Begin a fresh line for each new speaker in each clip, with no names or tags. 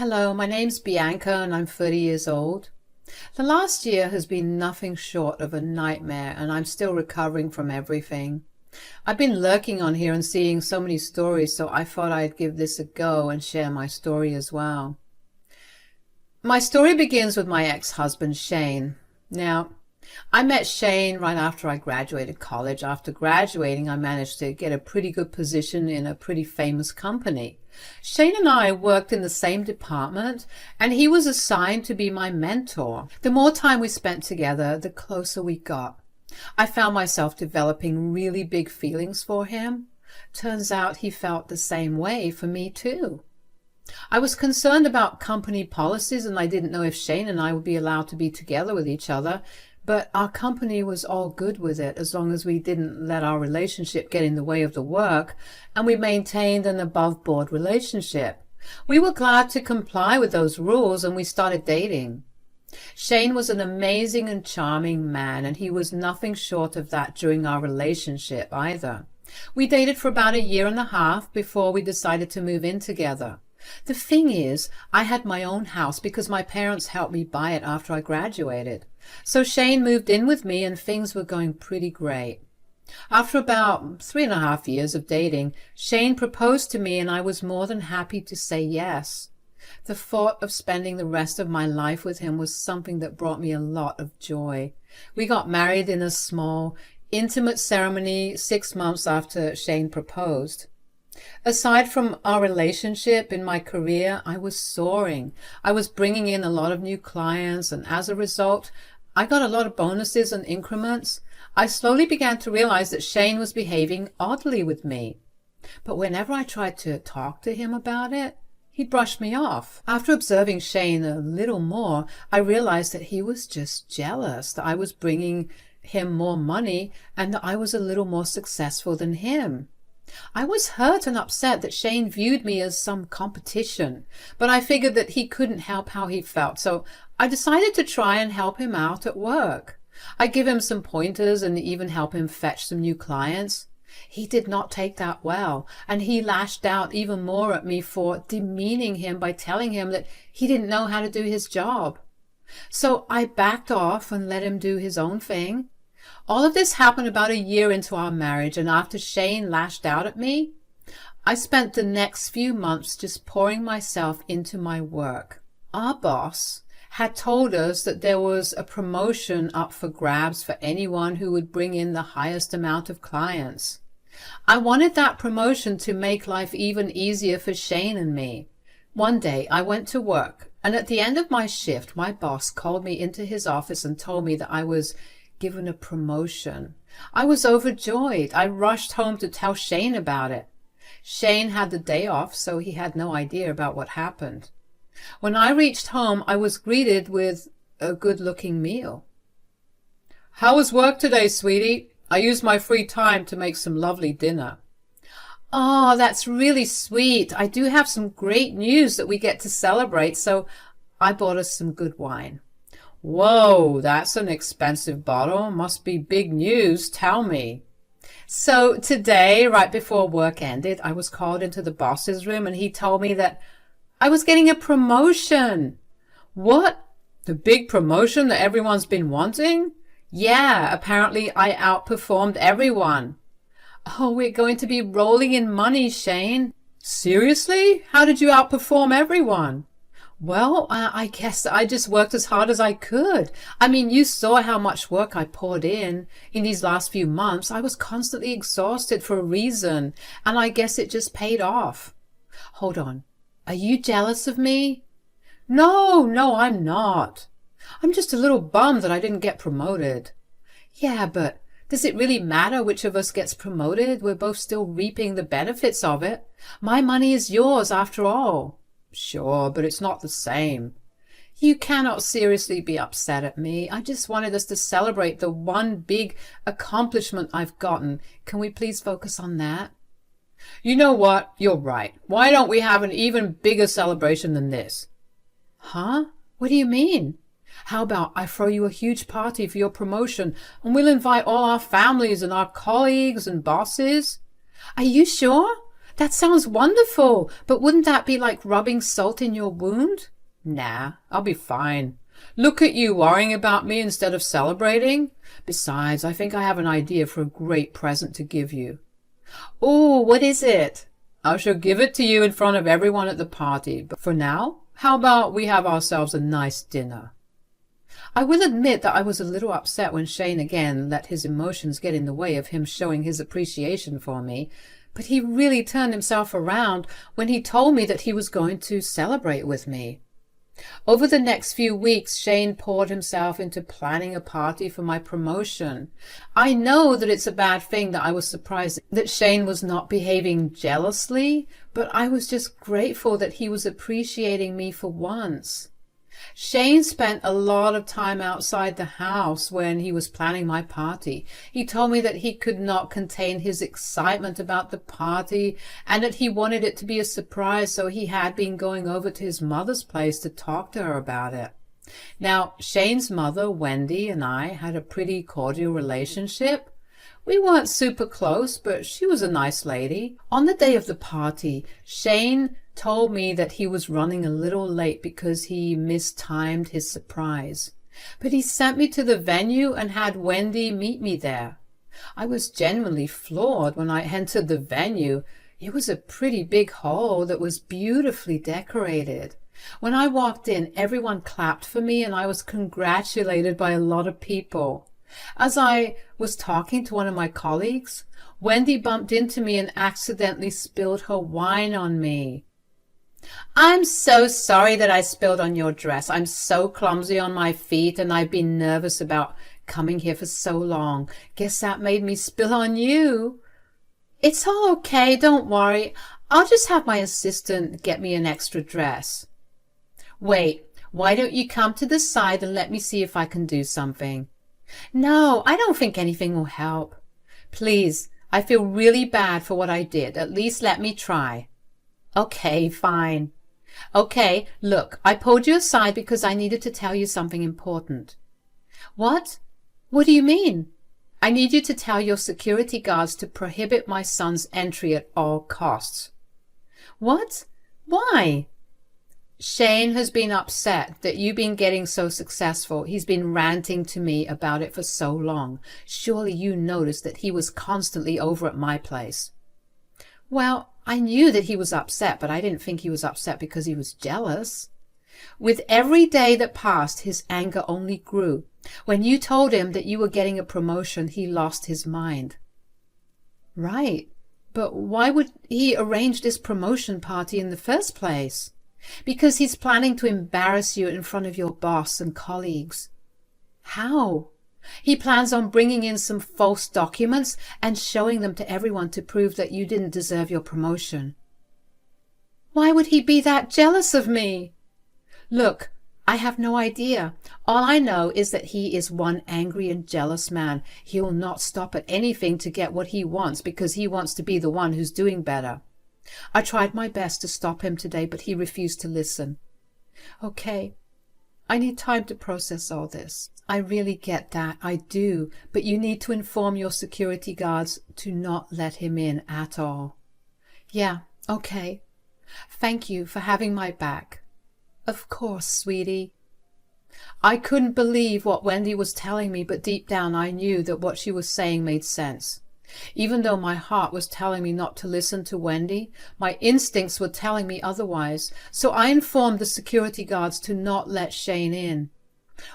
Hello, my name's Bianca and I'm 30 years old. The last year has been nothing short of a nightmare and I'm still recovering from everything. I've been lurking on here and seeing so many stories, so I thought I'd give this a go and share my story as well. My story begins with my ex-husband, Shane. Now, I met Shane right after I graduated college. After graduating, I managed to get a pretty good position in a pretty famous company. Shane and I worked in the same department, and he was assigned to be my mentor. The more time we spent together, the closer we got. I found myself developing really big feelings for him. Turns out he felt the same way for me too. I was concerned about company policies, and I didn't know if Shane and I would be allowed to be together with each other, but our company was all good with it as long as we didn't let our relationship get in the way of the work, and we maintained an above-board relationship. We were glad to comply with those rules, and we started dating. Shane was an amazing and charming man, and he was nothing short of that during our relationship either. We dated for about a year and a half before we decided to move in together. The thing is, I had my own house because my parents helped me buy it after I graduated. So Shane moved in with me and things were going pretty great. After about 3.5 years of dating, Shane proposed to me and I was more than happy to say yes. The thought of spending the rest of my life with him was something that brought me a lot of joy. We got married in a small, intimate ceremony 6 months after Shane proposed. Aside from our relationship, in my career, I was soaring. I was bringing in a lot of new clients, and as a result, I got a lot of bonuses and increments. I slowly began to realize that Shane was behaving oddly with me. But whenever I tried to talk to him about it, he brushed me off. After observing Shane a little more, I realized that he was just jealous that I was bringing him more money and that I was a little more successful than him. I was hurt and upset that Shane viewed me as some competition, but I figured that he couldn't help how he felt, so I decided to try and help him out at work. I'd give him some pointers and even help him fetch some new clients. He did not take that well, and he lashed out even more at me for demeaning him by telling him that he didn't know how to do his job. So I backed off and let him do his own thing. All of this happened about a year into our marriage, and after Shane lashed out at me, I spent the next few months just pouring myself into my work. Our boss had told us that there was a promotion up for grabs for anyone who would bring in the highest amount of clients. I wanted that promotion to make life even easier for Shane and me. One day I went to work, and at the end of my shift, my boss called me into his office and told me that I was given a promotion. I was overjoyed. I rushed home to tell Shane about it. Shane had the day off, so he had no idea about what happened. When I reached home, I was greeted with a good-looking meal. "How was work today, sweetie? I used my free time to make some lovely dinner." "Oh, that's really sweet. I do have some great news that we get to celebrate, so I bought us some good wine." "Whoa, that's an expensive bottle. Must be big news. Tell me." So today, right before work ended, I was called into the boss's room and he told me that I was getting a promotion. "What? The big promotion that everyone's been wanting?" "Yeah, apparently I outperformed everyone." "Oh, we're going to be rolling in money, Shane." "Seriously? How did you outperform everyone?" "Well, I guess I just worked as hard as I could. I mean, you saw how much work I poured in these last few months. I was constantly exhausted for a reason, and I guess it just paid off." "Hold on. Are you jealous of me?" No, I'm not. I'm just a little bummed that I didn't get promoted." "Yeah, but does it really matter which of us gets promoted? We're both still reaping the benefits of it. My money is yours after all." "Sure, but it's not the same." "You cannot seriously be upset at me. I just wanted us to celebrate the one big accomplishment I've gotten. Can we please focus on that?" "You know what? You're right. Why don't we have an even bigger celebration than this?" "Huh? What do you mean?" "How about I throw you a huge party for your promotion, and we'll invite all our families and our colleagues and bosses?" "Are you sure? That sounds wonderful, but wouldn't that be like rubbing salt in your wound? Nah, I'll be fine. Look at you worrying about me instead of celebrating. Besides, I think I have an idea for a great present to give you. Oh, what is it? I shall give it to you in front of everyone at the party, but for now, how about we have ourselves a nice dinner? I will admit that I was a little upset when Shane again let his emotions get in the way of him showing his appreciation for me, but he really turned himself around when he told me that he was going to celebrate with me. Over the next few weeks, Shane poured himself into planning a party for my promotion. I know that it's a bad thing that I was surprised that Shane was not behaving jealously, but I was just grateful that he was appreciating me for once. Shane spent a lot of time outside the house when he was planning my party. He told me that he could not contain his excitement about the party and that he wanted it to be a surprise, so he had been going over to his mother's place to talk to her about it. Now, Shane's mother, Wendy, and I had a pretty cordial relationship. We weren't super close, but she was a nice lady. On the day of the party, Shane told me that he was running a little late because he mistimed his surprise. But he sent me to the venue and had Wendy meet me there. I was genuinely floored when I entered the venue. It was a pretty big hall that was beautifully decorated. When I walked in, everyone clapped for me and I was congratulated by a lot of people. As I was talking to one of my colleagues, Wendy bumped into me and accidentally spilled her wine on me. I'm so sorry that I spilled on your dress. I'm so clumsy on my feet and I've been nervous about coming here for so long. Guess that made me spill on you. It's all okay, don't worry. I'll just have my assistant get me an extra dress. Wait, why don't you come to the side and let me see if I can do something? No, I don't think anything will help. Please, I feel really bad for what I did. At least let me try. Okay, fine. Okay, look, I pulled you aside because I needed to tell you something important. What? What do you mean? I need you to tell your security guards to prohibit my son's entry at all costs. What? Why? Shane has been upset that you've been getting so successful. He's been ranting to me about it for so long. Surely you noticed that he was constantly over at my place. Well, I knew that he was upset, but I didn't think he was upset because he was jealous. With every day that passed, his anger only grew. When you told him that you were getting a promotion, he lost his mind. Right, but why would he arrange this promotion party in the first place? Because he's planning to embarrass you in front of your boss and colleagues. How? He plans on bringing in some false documents and showing them to everyone to prove that you didn't deserve your promotion. Why would he be that jealous of me? Look, I have no idea. All I know is that he is one angry and jealous man. He will not stop at anything to get what he wants because he wants to be the one who's doing better. I tried my best to stop him today, but he refused to listen. Okay, I need time to process all this. I really get that, I do, but you need to inform your security guards to not let him in at all. Yeah, okay. Thank you for having my back. Of course, sweetie. I couldn't believe what Wendy was telling me, but deep down I knew that what she was saying made sense. Even though my heart was telling me not to listen to Wendy, my instincts were telling me otherwise, so I informed the security guards to not let Shane in.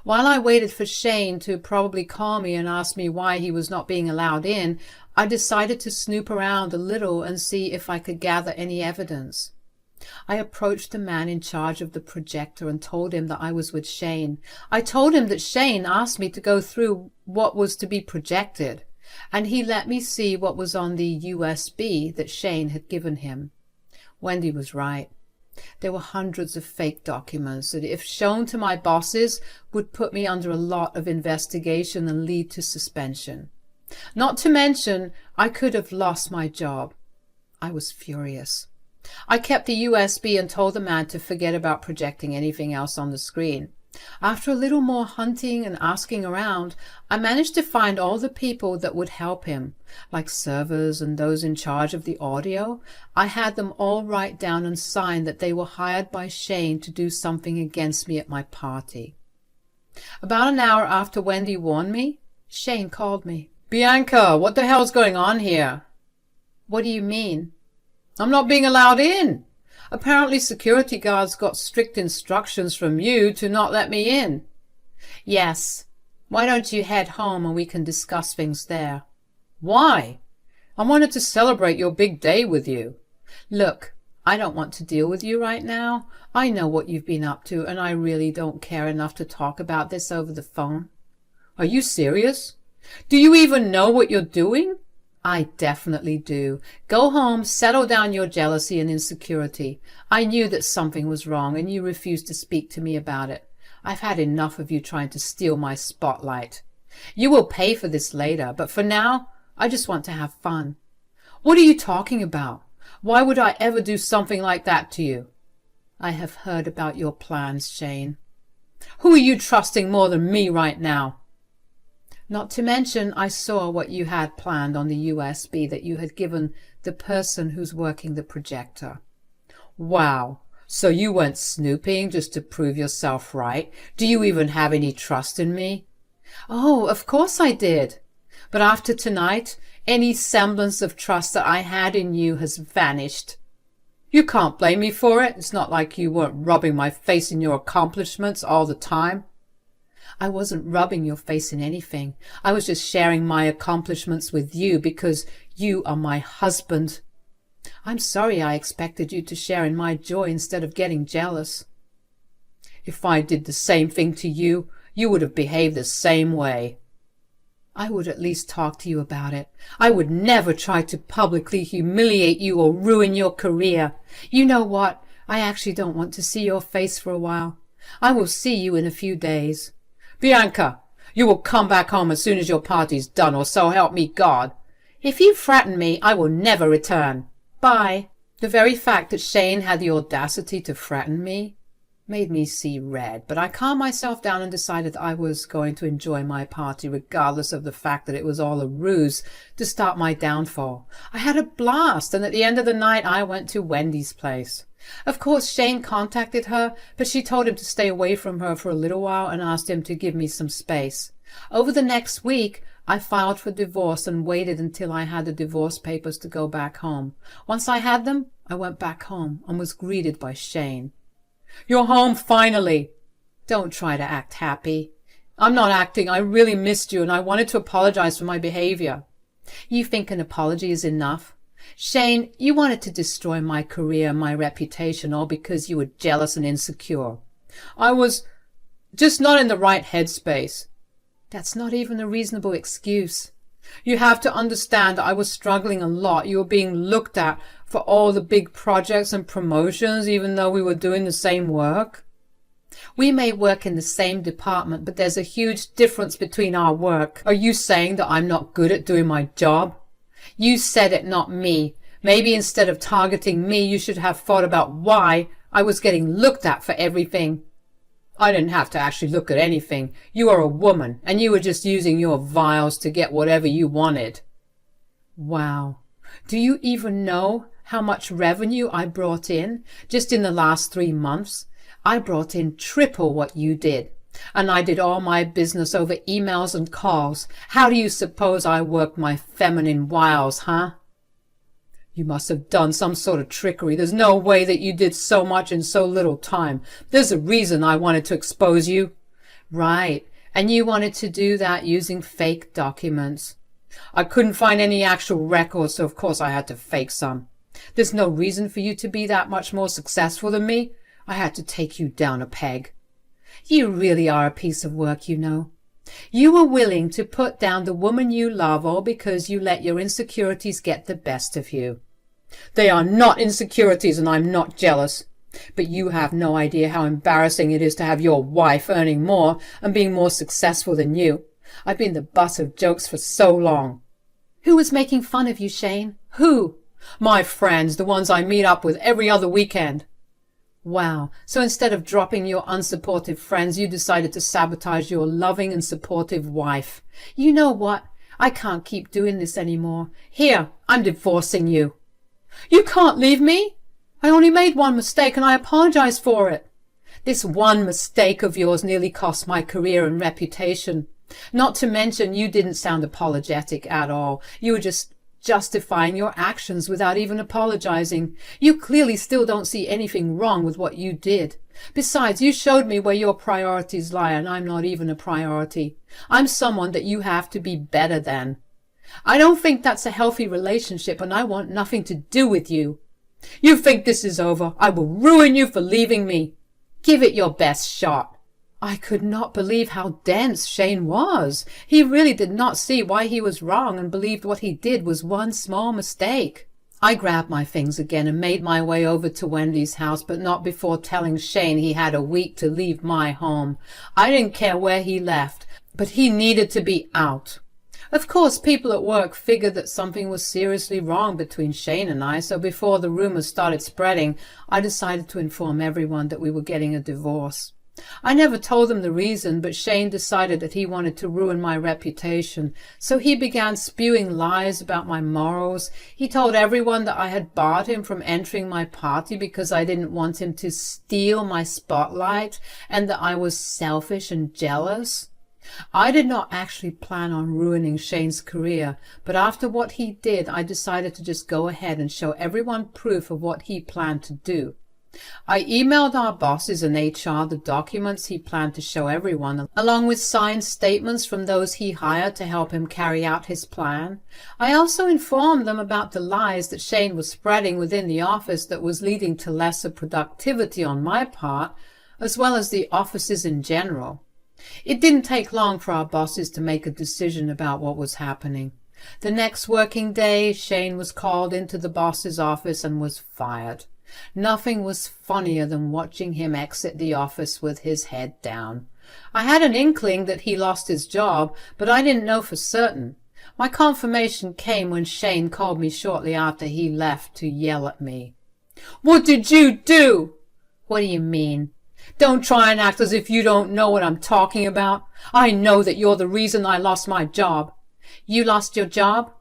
While I waited for Shane to probably call me and ask me why he was not being allowed in, I decided to snoop around a little and see if I could gather any evidence. I approached the man in charge of the projector and told him that I was with Shane. I told him that Shane asked me to go through what was to be projected, and he let me see what was on the USB that Shane had given him. Wendy was right. There were hundreds of fake documents that, if shown to my bosses, would put me under a lot of investigation and lead to suspension. Not to mention, I could have lost my job. I was furious. I kept the USB and told the man to forget about projecting anything else on the screen. After a little more hunting and asking around, I managed to find all the people that would help him, like servers and those in charge of the audio. I had them all write down and sign that they were hired by Shane to do something against me at my party. About an hour after Wendy warned me, Shane called me. "Bianca, what the hell's going on here?" "What do you mean?" "I'm not being allowed in. Apparently security guards got strict instructions from you to not let me in." "Yes. Why don't you head home and we can discuss things there?" "Why? I wanted to celebrate your big day with you." "Look, I don't want to deal with you right now. I know what you've been up to, and I really don't care enough to talk about this over the phone." "Are you serious? Do you even know what you're doing?" "I definitely do. Go home, settle down your jealousy and insecurity. I knew that something was wrong, and you refused to speak to me about it. I've had enough of you trying to steal my spotlight. You will pay for this later, but for now, I just want to have fun." "What are you talking about? Why would I ever do something like that to you?" "I have heard about your plans, Shane." "Who are you trusting more than me right now?" "Not to mention, I saw what you had planned on the USB that you had given the person who's working the projector." "Wow. So you went snooping just to prove yourself right? Do you even have any trust in me?" "Oh, of course I did. But after tonight, any semblance of trust that I had in you has vanished." "You can't blame me for it. It's not like you weren't rubbing my face in your accomplishments all the time." "I wasn't rubbing your face in anything. I was just sharing my accomplishments with you because you are my husband. I'm sorry I expected you to share in my joy instead of getting jealous." "If I did the same thing to you, you would have behaved the same way." "I would at least talk to you about it. I would never try to publicly humiliate you or ruin your career. You know what? I actually don't want to see your face for a while. I will see you in a few days." "Bianca, you will come back home as soon as your party's done, or so help me God." "If you threaten me, I will never return. Bye." The very fact that Shane had the audacity to threaten me made me see red, but I calmed myself down and decided that I was going to enjoy my party regardless of the fact that it was all a ruse to start my downfall. I had a blast, and at the end of the night I went to Wendy's place. Of course Shane contacted her, but she told him to stay away from her for a little while and asked him to give me some space. Over the next week I filed for divorce and waited until I had the divorce papers to go back home. Once I had them, I went back home and was greeted by Shane. "You're home finally." "Don't try to act happy." "I'm not acting. I really missed you and I wanted to apologize for my behavior." "You think an apology is enough? Shane, you wanted to destroy my career and my reputation all because you were jealous and insecure." "I was just not in the right headspace." "That's not even a reasonable excuse." "You have to understand that I was struggling a lot. You were being looked at for all the big projects and promotions, even though we were doing the same work." "We may work in the same department, but there's a huge difference between our work." "Are you saying that I'm not good at doing my job?" "You said it, not me. Maybe instead of targeting me, you should have thought about why I was getting looked at for everything." "I didn't have to actually look at anything. You are a woman, and you were just using your vials to get whatever you wanted." Wow. Do you even know how much revenue I brought in just in the last 3 months? I brought in triple what you did. And I did all my business over emails and calls. How do you suppose I worked my feminine wiles, huh? "You must have done some sort of trickery. There's no way that you did so much in so little time. There's a reason I wanted to expose you." "Right. And you wanted to do that using fake documents." "I couldn't find any actual records, so of course I had to fake some." "There's no reason for you to be that much more successful than me. I had to take you down a peg." "You really are a piece of work, you know. You were willing to put down the woman you love all because you let your insecurities get the best of you." "They are not insecurities, and I'm not jealous. But you have no idea how embarrassing it is to have your wife earning more and being more successful than you. I've been the butt of jokes for so long." "Who was making fun of you, Shane? Who?" "My friends, the ones I meet up with every other weekend." Wow, so instead of dropping your unsupportive friends, you decided to sabotage your loving and supportive wife. You know what? I can't keep doing this anymore. Here, I'm divorcing you. You can't leave me. I only made one mistake and I apologize for it. This one mistake of yours nearly cost my career and reputation. Not to mention you didn't sound apologetic at all. You were just justifying your actions without even apologizing. You clearly still don't see anything wrong with what you did. Besides, you showed me where your priorities lie, and I'm not even a priority. I'm someone that you have to be better than. I don't think that's a healthy relationship, and I want nothing to do with you. You think this is over? I will ruin you for leaving me. Give it your best shot. I could not believe how dense Shane was. He really did not see why he was wrong and believed what he did was one small mistake. I grabbed my things again and made my way over to Wendy's house, but not before telling Shane he had a week to leave my home. I didn't care where he left, but he needed to be out. Of course, people at work figured that something was seriously wrong between Shane and I, so before the rumors started spreading, I decided to inform everyone that we were getting a divorce. I never told them the reason, but Shane decided that he wanted to ruin my reputation, so he began spewing lies about my morals. He told everyone that I had barred him from entering my party because I didn't want him to steal my spotlight and that I was selfish and jealous. I did not actually plan on ruining Shane's career, but after what he did, I decided to just go ahead and show everyone proof of what he planned to do. I emailed our bosses in HR the documents he planned to show everyone, along with signed statements from those he hired to help him carry out his plan. I also informed them about the lies that Shane was spreading within the office that was leading to lesser productivity on my part, as well as the offices in general. It didn't take long for our bosses to make a decision about what was happening. The next working day, Shane was called into the boss's office and was fired. Nothing was funnier than watching him exit the office with his head down. I had an inkling that he lost his job, but I didn't know for certain. My confirmation came when Shane called me shortly after he left to yell at me. "What did you do?" "What do you mean?" "Don't try and act as if you don't know what I'm talking about. I know that you're the reason I lost my job." "You lost your job?"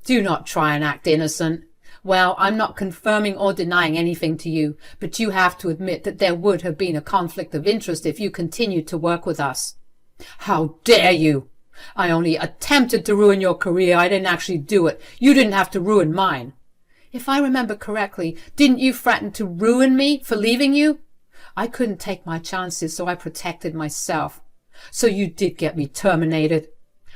"Do not try and act innocent." "Well, I'm not confirming or denying anything to you, but you have to admit that there would have been a conflict of interest if you continued to work with us." "How dare you! I only attempted to ruin your career. I didn't actually do it. You didn't have to ruin mine." "If I remember correctly, didn't you threaten to ruin me for leaving you?" "I couldn't take my chances, so I protected myself." "So you did get me terminated?"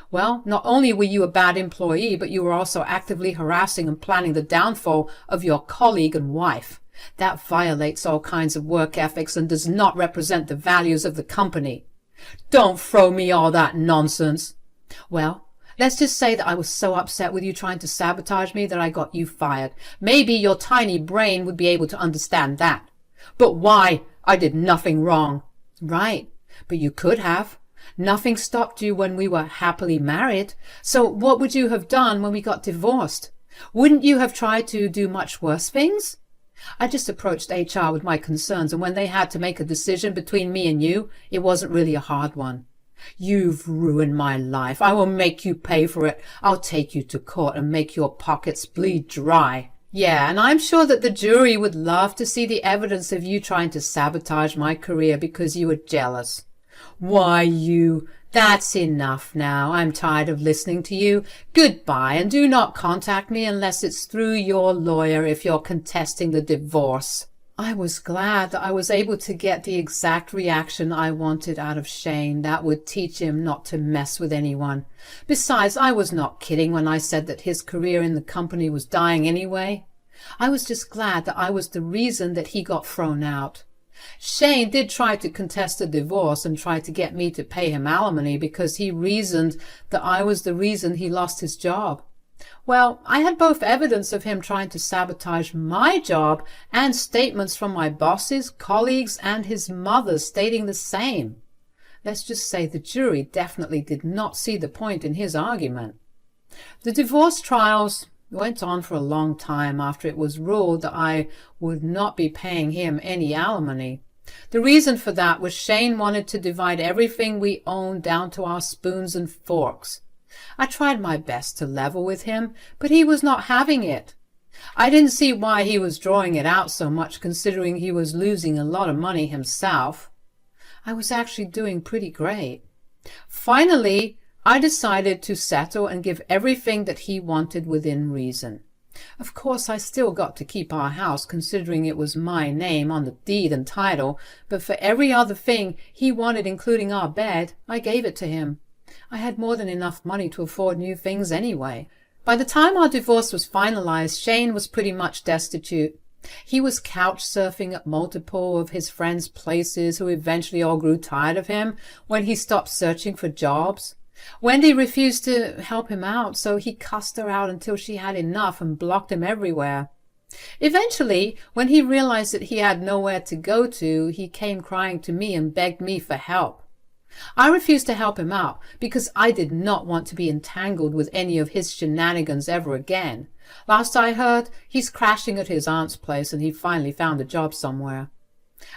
"Well, not only were you a bad employee, but you were also actively harassing and planning the downfall of your colleague and wife. That violates all kinds of work ethics and does not represent the values of the company." "Don't throw me all that nonsense." "Well, let's just say that I was so upset with you trying to sabotage me that I got you fired. Maybe your tiny brain would be able to understand that." "But why? I did nothing wrong." "Right, but you could have. Nothing stopped you when we were happily married. So what would you have done when we got divorced? Wouldn't you have tried to do much worse things?" I just approached HR with my concerns, and when they had to make a decision between me and you, it wasn't really a hard one. "You've ruined my life. I will make you pay for it. I'll take you to court and make your pockets bleed dry." "Yeah, and I'm sure that the jury would love to see the evidence of you trying to sabotage my career because you were jealous." "Why, you—" "That's enough now. I'm tired of listening to you. Goodbye, and do not contact me unless it's through your lawyer if you're contesting the divorce." I was glad that I was able to get the exact reaction I wanted out of Shane. That would teach him not to mess with anyone. Besides, I was not kidding when I said that his career in the company was dying anyway. I was just glad that I was the reason that he got thrown out. Shane did try to contest a divorce and try to get me to pay him alimony because he reasoned that I was the reason he lost his job. Well, I had both evidence of him trying to sabotage my job and statements from my bosses, colleagues, and his mother stating the same. Let's just say the jury definitely did not see the point in his argument. The divorce trials went on for a long time after it was ruled that I would not be paying him any alimony. The reason for that was Shane wanted to divide everything we owned down to our spoons and forks. I tried my best to level with him, but he was not having it. I didn't see why he was drawing it out so much, considering he was losing a lot of money himself. I was actually doing pretty great. Finally, I decided to settle and give everything that he wanted within reason. Of course, I still got to keep our house, considering it was my name on the deed and title, but for every other thing he wanted, including our bed, I gave it to him. I had more than enough money to afford new things anyway. By the time our divorce was finalized, Shane was pretty much destitute. He was couch surfing at multiple of his friends' places, who eventually all grew tired of him when he stopped searching for jobs. Wendy refused to help him out, so he cussed her out until she had enough and blocked him everywhere. Eventually, when he realized that he had nowhere to go to, he came crying to me and begged me for help. I refused to help him out because I did not want to be entangled with any of his shenanigans ever again. Last I heard, he's crashing at his aunt's place and he finally found a job somewhere.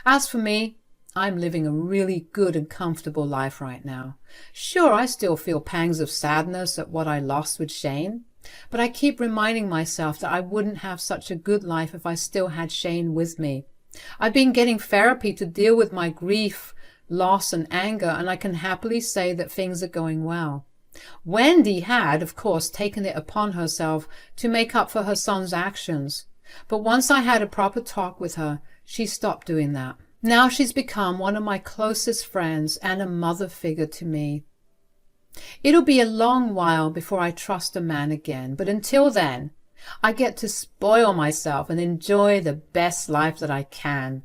As for me, I'm living a really good and comfortable life right now. Sure, I still feel pangs of sadness at what I lost with Shane, but I keep reminding myself that I wouldn't have such a good life if I still had Shane with me. I've been getting therapy to deal with my grief, loss, and anger, and I can happily say that things are going well. Wendy had, of course, taken it upon herself to make up for her son's actions, but once I had a proper talk with her, she stopped doing that. Now she's become one of my closest friends and a mother figure to me. It'll be a long while before I trust a man again, but until then, I get to spoil myself and enjoy the best life that I can.